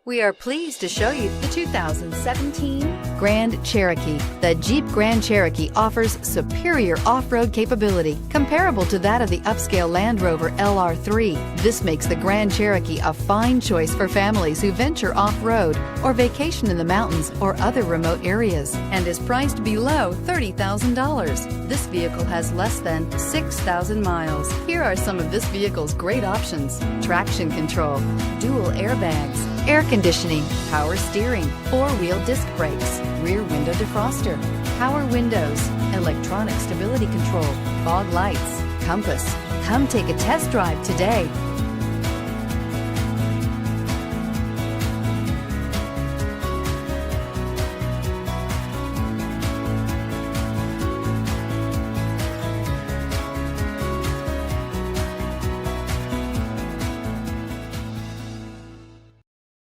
We are pleased to show you the 2017 Grand Cherokee. The Jeep Grand Cherokee offers superior off-road capability comparable to that of the upscale Land Rover LR3. This makes the Grand Cherokee a fine choice for families who venture off-road or vacation in the mountains or other remote areas, and is priced below $30,000. This vehicle has less than 6,000 miles. Here are some of this vehicle's great options: traction control, dual airbags, air conditioning, power steering, four-wheel disc brakes, rear window defroster, power windows, electronic stability control, fog lights, compass. Come take a test drive today.